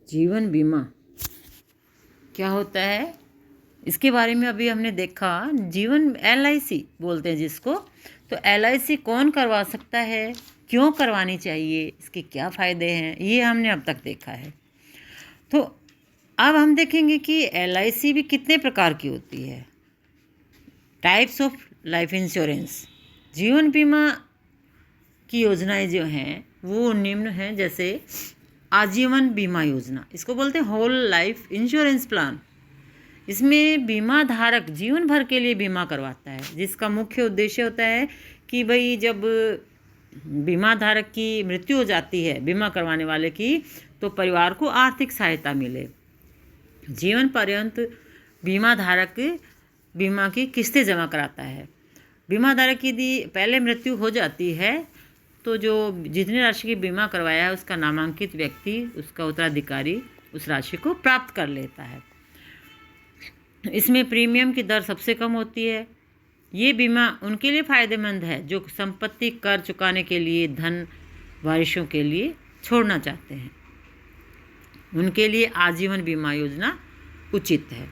जीवन बीमा क्या होता है, इसके बारे में अभी हमने देखा। जीवन LIC बोलते हैं जिसको, तो LIC कौन करवा सकता है, क्यों करवानी चाहिए, इसके क्या फ़ायदे हैं, ये हमने अब तक देखा है। तो अब हम देखेंगे कि LIC भी कितने प्रकार की होती है। Types of life insurance. जीवन बीमा की योजनाएं जो हैं वो निम्न हैं, जैसे आजीवन बीमा योजना, इसको बोलते हैं होल लाइफ इंश्योरेंस प्लान। इसमें बीमा धारक जीवन भर के लिए बीमा करवाता है, जिसका मुख्य उद्देश्य होता है कि भाई जब बीमा धारक की मृत्यु हो जाती है बीमा करवाने वाले की, तो परिवार को आर्थिक सहायता मिले। जीवन पर्यंत बीमा धारक बीमा की किस्तें जमा कराता है। बीमा धारक की यदि पहले मृत्यु हो जाती है तो जो जितनी राशि की बीमा करवाया है उसका नामांकित व्यक्ति, उसका उत्तराधिकारी उस राशि को प्राप्त कर लेता है। इसमें प्रीमियम की दर सबसे कम होती है। ये बीमा उनके लिए फ़ायदेमंद है जो संपत्ति कर चुकाने के लिए धन वारिसों के लिए छोड़ना चाहते हैं, उनके लिए आजीवन बीमा योजना उचित है।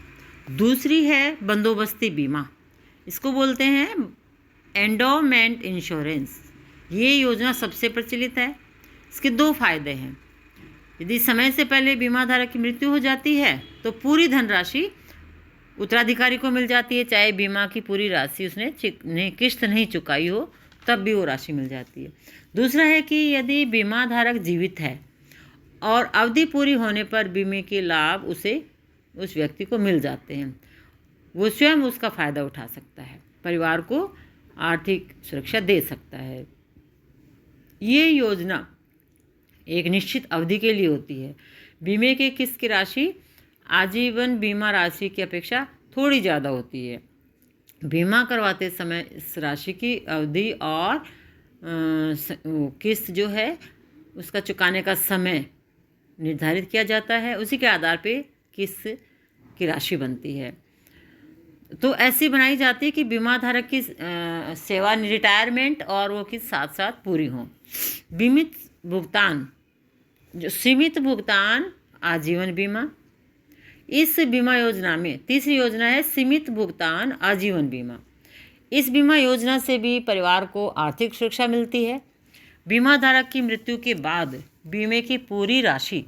दूसरी है बंदोबस्ती बीमा, इसको बोलते हैं एंडोमेंट इंश्योरेंस। ये योजना सबसे प्रचलित है। इसके दो फायदे हैं। यदि समय से पहले बीमा धारक की मृत्यु हो जाती है तो पूरी धनराशि उत्तराधिकारी को मिल जाती है, चाहे बीमा की पूरी राशि उसने किश्त नहीं चुकाई हो तब भी वो राशि मिल जाती है। दूसरा है कि यदि बीमा धारक जीवित है और अवधि पूरी होने पर बीमे के लाभ उस व्यक्ति को मिल जाते हैं, वो स्वयं उसका फ़ायदा उठा सकता है, परिवार को आर्थिक सुरक्षा दे सकता है। ये योजना एक निश्चित अवधि के लिए होती है। बीमे के किस्त की राशि आजीवन बीमा राशि की अपेक्षा थोड़ी ज़्यादा होती है। बीमा करवाते समय इस राशि की अवधि और किस्त जो है उसका चुकाने का समय निर्धारित किया जाता है, उसी के आधार पे किस्त की राशि बनती है। तो ऐसी बनाई जाती है कि बीमा धारक की सेवा रिटायरमेंट और वो किस्त साथ साथ पूरी हों। बीमित भुगतान, जो सीमित भुगतान आजीवन बीमा। इस बीमा योजना में तीसरी योजना है सीमित भुगतान आजीवन बीमा। इस बीमा योजना से भी परिवार को आर्थिक सुरक्षा मिलती है। बीमा धारक की मृत्यु के बाद बीमे की पूरी राशि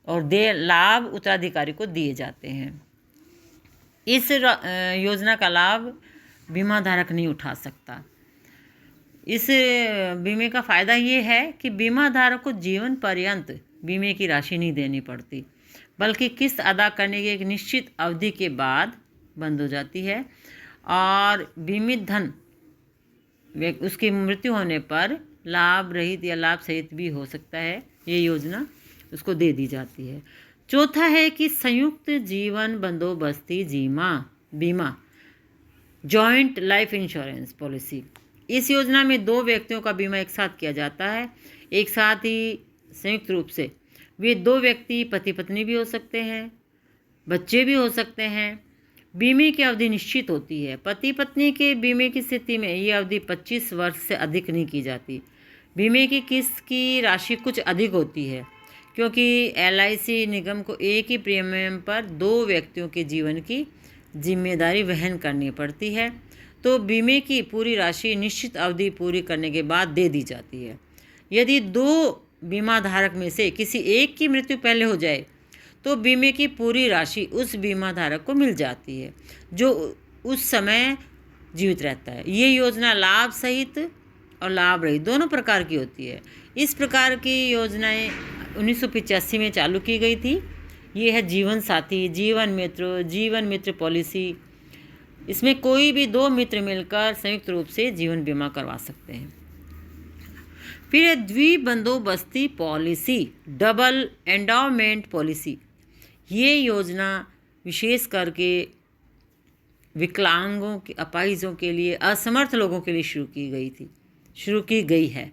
और लाभ उत्तराधिकारी को दिए जाते हैं। इस योजना का लाभ बीमा धारक नहीं उठा सकता। इस बीमे का फ़ायदा ये है कि बीमा धारक को जीवन पर्यंत बीमे की राशि नहीं देनी पड़ती, बल्कि किस्त अदा करने की एक निश्चित अवधि के बाद बंद हो जाती है और बीमित धन उसकी मृत्यु होने पर लाभ रहित या लाभ सहित भी हो सकता है, ये योजना उसको दे दी जाती है। चौथा है कि संयुक्त जीवन बंदोबस्ती बीमा जॉइंट लाइफ इंश्योरेंस पॉलिसी। इस योजना में दो व्यक्तियों का बीमा एक साथ किया जाता है, एक साथ ही संयुक्त रूप से। वे दो व्यक्ति पति पत्नी भी हो सकते हैं, बच्चे भी हो सकते हैं। बीमे की अवधि निश्चित होती है। पति पत्नी के बीमे की स्थिति में ये अवधि 25 वर्ष से अधिक नहीं की जाती। बीमे की किस्त की राशि कुछ अधिक होती है क्योंकि LIC निगम को एक ही प्रीमियम पर दो व्यक्तियों के जीवन की जिम्मेदारी वहन करनी पड़ती है, तो बीमे की पूरी राशि निश्चित अवधि पूरी करने के बाद दे दी जाती है। यदि दो बीमा धारक में से किसी एक की मृत्यु पहले हो जाए तो बीमे की पूरी राशि उस बीमा धारक को मिल जाती है जो उस समय जीवित रहता है। ये योजना लाभ सहित और लाभ रहित दोनों प्रकार की होती है। इस प्रकार की योजनाएं 1985 में चालू की गई थी। ये है जीवन साथी, जीवन मित्र पॉलिसी। इसमें कोई भी दो मित्र मिलकर संयुक्त रूप से जीवन बीमा करवा सकते हैं। फिर है द्विबंदोबस्ती पॉलिसी, डबल एंडाउमेंट पॉलिसी। ये योजना विशेष करके विकलांगों के, अपाहिजों के लिए, असमर्थ लोगों के लिए शुरू की गई है।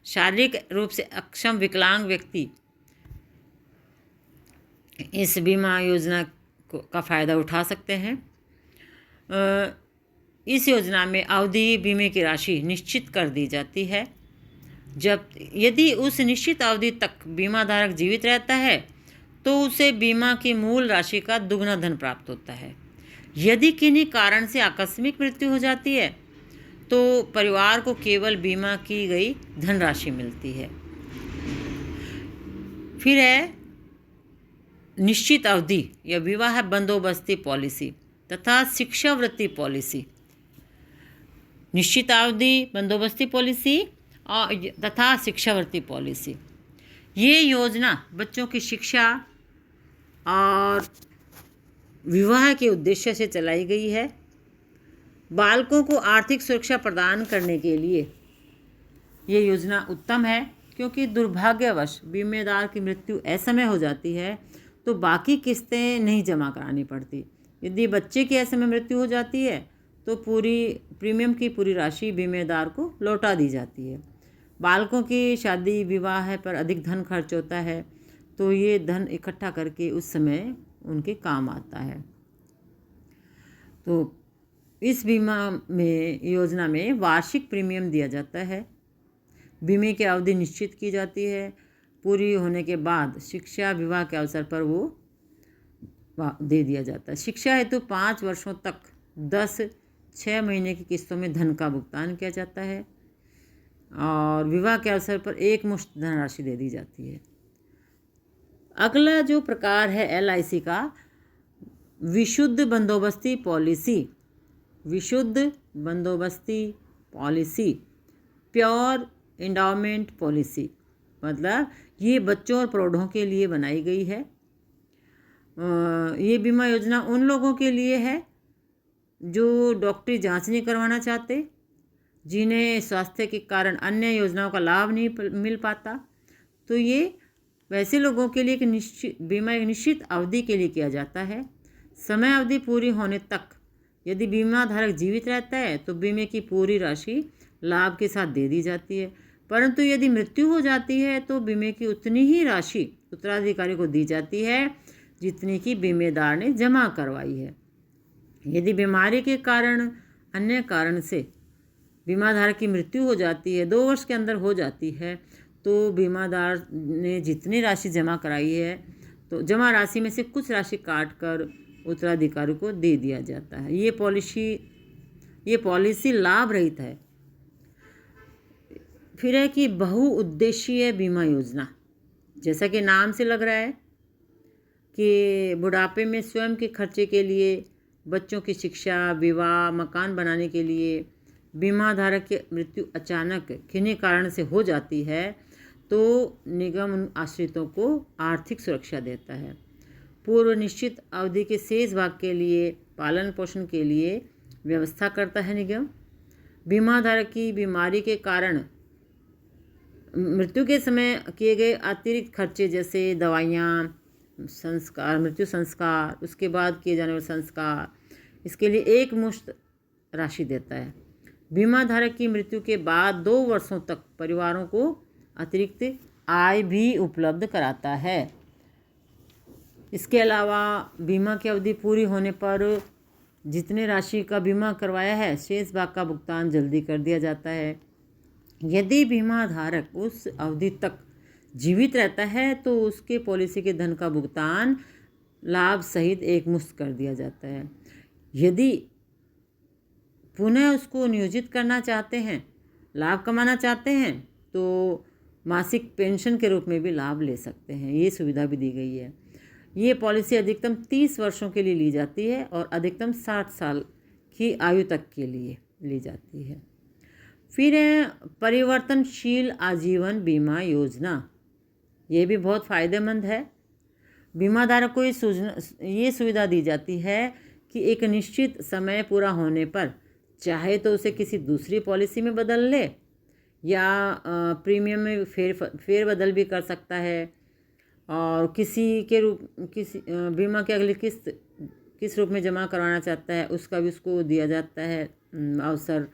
शारीरिक रूप से अक्षम विकलांग व्यक्ति इस बीमा योजना का फ़ायदा उठा सकते हैं। इस योजना में अवधि बीमे की राशि निश्चित कर दी जाती है जब यदि उस निश्चित अवधि तक बीमा धारक जीवित रहता है तो उसे बीमा की मूल राशि का दुगना धन प्राप्त होता है। यदि किन्हीं कारण से आकस्मिक मृत्यु हो जाती है तो परिवार को केवल बीमा की गई धनराशि मिलती है। फिर है निश्चित अवधि या विवाह बंदोबस्ती पॉलिसी तथा शिक्षावृत्ति पॉलिसी। निश्चित अवधि बंदोबस्ती पॉलिसी और तथा शिक्षावृत्ति पॉलिसी, ये योजना बच्चों की शिक्षा और विवाह के उद्देश्य से चलाई गई है। बालकों को आर्थिक सुरक्षा प्रदान करने के लिए ये योजना उत्तम है, क्योंकि दुर्भाग्यवश बीमेदार की मृत्यु असमय हो जाती है तो बाकी किस्तें नहीं जमा करानी पड़ती। यदि बच्चे की असमय मृत्यु हो जाती है तो पूरी प्रीमियम की पूरी राशि बीमेदार को लौटा दी जाती है। बालकों की शादी विवाह पर अधिक धन खर्च होता है तो ये धन इकट्ठा करके उस समय उनके काम आता है। तो इस बीमा में योजना में वार्षिक प्रीमियम दिया जाता है। बीमे की अवधि निश्चित की जाती है। पूरी होने के बाद शिक्षा विवाह के अवसर पर वो दे दिया जाता है। शिक्षा हेतु 5 वर्षों तक 6 महीने की किस्तों में धन का भुगतान किया जाता है और विवाह के अवसर पर एक मुश्त धनराशि दे दी जाती है। अगला जो प्रकार है LIC का, विशुद्ध बंदोबस्ती पॉलिसी। विशुद्ध बंदोबस्ती पॉलिसी, प्योर एंडाउमेंट पॉलिसी, मतलब ये बच्चों और प्रौढ़ों के लिए बनाई गई है। ये बीमा योजना उन लोगों के लिए है जो डॉक्टरी जांच नहीं करवाना चाहते, जिन्हें स्वास्थ्य के कारण अन्य योजनाओं का लाभ नहीं मिल पाता। तो ये वैसे लोगों के लिए बीमा एक निश्चित अवधि के लिए किया जाता है। समय अवधि पूरी होने तक यदि बीमा धारक जीवित रहता है तो बीमे की पूरी राशि लाभ के साथ दे दी जाती है, परंतु यदि मृत्यु हो जाती है तो बीमे की उतनी ही राशि उत्तराधिकारी को दी जाती है जितनी कि बीमेदार ने जमा करवाई है। यदि बीमारी के कारण अन्य कारण से बीमाधारक की मृत्यु हो जाती है, 2 वर्ष के अंदर हो जाती है, तो बीमादार ने जितनी राशि जमा कराई है तो जमा राशि में से कुछ राशि काट कर उत्तराधिकारी को दे दिया जाता है। ये पॉलिसी लाभ रहित है। फिर है कि बहुउद्देशीय बीमा योजना। जैसा कि नाम से लग रहा है कि बुढ़ापे में स्वयं के खर्चे के लिए, बच्चों की शिक्षा, विवाह, मकान बनाने के लिए बीमा धारक की मृत्यु अचानक किन्हीं कारण से हो जाती है तो निगम उन आश्रितों को आर्थिक सुरक्षा देता है। पूर्व निश्चित अवधि के शेष भाग के लिए पालन पोषण के लिए व्यवस्था करता है निगम। बीमा धारक की बीमारी के कारण मृत्यु के समय किए गए अतिरिक्त खर्चे जैसे दवाइयाँ, संस्कार, मृत्यु संस्कार, उसके बाद किए जाने वाले संस्कार, इसके लिए एक मुश्त राशि देता है। बीमा धारक की मृत्यु के बाद 2 वर्षों तक परिवारों को अतिरिक्त आय भी उपलब्ध कराता है। इसके अलावा बीमा की अवधि पूरी होने पर जितने राशि का बीमा करवाया है शेष भाग का भुगतान जल्दी कर दिया जाता है। यदि बीमा धारक उस अवधि तक जीवित रहता है तो उसके पॉलिसी के धन का भुगतान लाभ सहित एक मुश्त कर दिया जाता है। यदि पुनः उसको नियोजित करना चाहते हैं, लाभ कमाना चाहते हैं, तो मासिक पेंशन के रूप में भी लाभ ले सकते हैं। ये सुविधा भी दी गई है। ये पॉलिसी अधिकतम 30 वर्षों के लिए ली जाती है और अधिकतम 60 साल की आयु तक के लिए ली जाती है। फिर है परिवर्तनशील आजीवन बीमा योजना। ये भी बहुत फ़ायदेमंद है। बीमा धारक को ये सुविधा दी जाती है कि एक निश्चित समय पूरा होने पर चाहे तो उसे किसी दूसरी पॉलिसी में बदल ले या प्रीमियम में फेरबदल भी कर सकता है और किसी बीमा की अगली किस्त किस रूप में जमा करवाना चाहता है उसका भी उसको दिया जाता है अवसर।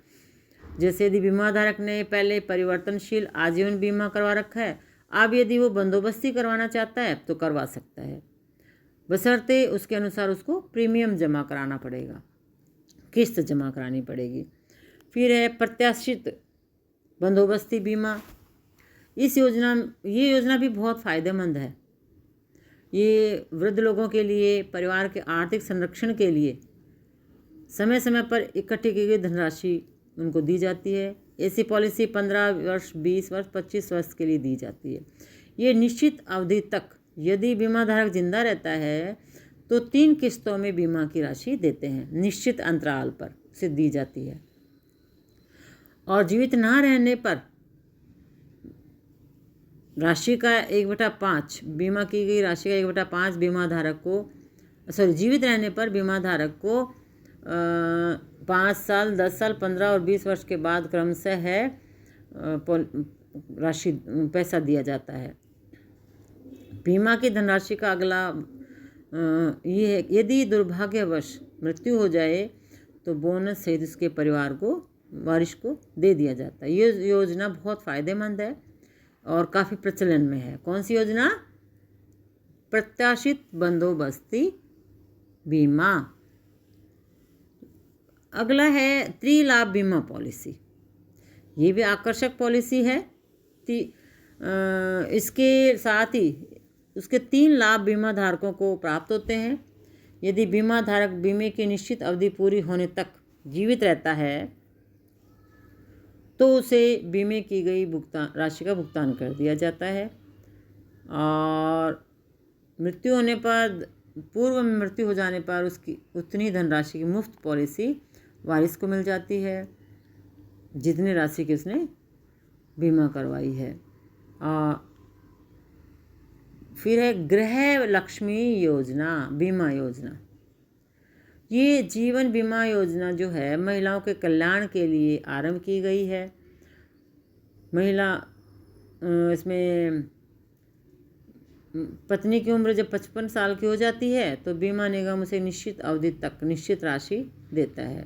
जैसे यदि बीमा धारक ने पहले परिवर्तनशील आजीवन बीमा करवा रखा है, अब यदि वो बंदोबस्ती करवाना चाहता है तो करवा सकता है, बशर्ते उसके अनुसार उसको प्रीमियम जमा कराना पड़ेगा, किस्त जमा करानी पड़ेगी। फिर है प्रत्याशित बंदोबस्ती बीमा। ये योजना भी बहुत फ़ायदेमंद है। ये वृद्ध लोगों के लिए, परिवार के आर्थिक संरक्षण के लिए समय समय पर इकट्ठी की गई धनराशि उनको दी जाती है। ऐसी पॉलिसी 15 वर्ष, 20 वर्ष, 25 वर्ष के लिए दी जाती है। ये निश्चित अवधि तक यदि बीमा धारक जिंदा रहता है तो 3 किस्तों में बीमा की राशि देते हैं, निश्चित अंतराल पर से दी जाती है। और जीवित ना रहने पर राशि का 1/5 बीमा की गई राशि का 1/5 बीमा धारक को जीवित रहने पर बीमा धारक को 5 साल, 10 साल, 15 और 20 वर्ष के बाद क्रमशः राशि पैसा दिया जाता है। बीमा की धनराशि का अगला ये है, यदि दुर्भाग्यवश मृत्यु हो जाए तो बोनस सहित उसके परिवार को, वारिस को दे दिया जाता है। ये योजना बहुत फ़ायदेमंद है और काफ़ी प्रचलन में है। कौन सी योजना? प्रत्याशित बंदोबस्ती बीमा। अगला है त्रिलाभ बीमा पॉलिसी। ये भी आकर्षक पॉलिसी है। इसके साथ ही उसके 3 लाभ बीमा धारकों को प्राप्त होते हैं। यदि बीमा धारक बीमे की निश्चित अवधि पूरी होने तक जीवित रहता है तो उसे बीमे की गई राशि का भुगतान कर दिया जाता है। और मृत्यु होने पर, पूर्व में मृत्यु हो जाने पर उसकी उतनी धनराशि की मुफ्त पॉलिसी वारिस को मिल जाती है जितनी राशि की उसने बीमा करवाई है। फिर है गृह लक्ष्मी योजना बीमा योजना। ये जीवन बीमा योजना जो है महिलाओं के कल्याण के लिए आरंभ की गई है। महिला इसमें पत्नी की उम्र जब 55 साल की हो जाती है तो बीमा निगम उसे निश्चित अवधि तक निश्चित राशि देता है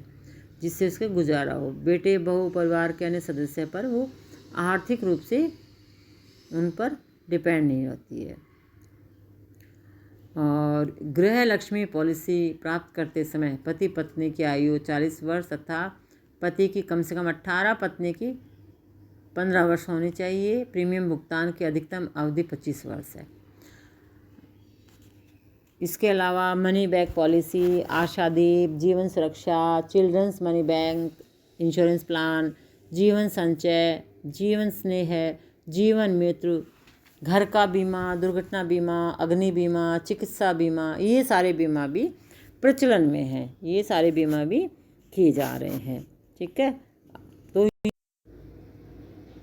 जिससे उसका गुजारा हो। बेटे, बहू, परिवार के अन्य सदस्य पर वो आर्थिक रूप से उन पर डिपेंड नहीं होती है। और गृह लक्ष्मी पॉलिसी प्राप्त करते समय पति पत्नी की आयु 40 वर्ष तथा पति की कम से कम 18, पत्नी की 15 वर्ष होनी चाहिए। प्रीमियम भुगतान की अधिकतम अवधि 25 वर्ष है। इसके अलावा money back policy, Ashadeep, Jeevan Suraksha, children's money bank insurance plan, Jeevan Sanchay, जीवन स्नेह, जीवन मित्र, घर का बीमा, दुर्घटना बीमा, अग्नि बीमा, चिकित्सा बीमा, ये सारे बीमा भी प्रचलन में हैं। ये सारे बीमा भी किए जा रहे हैं। ठीक है।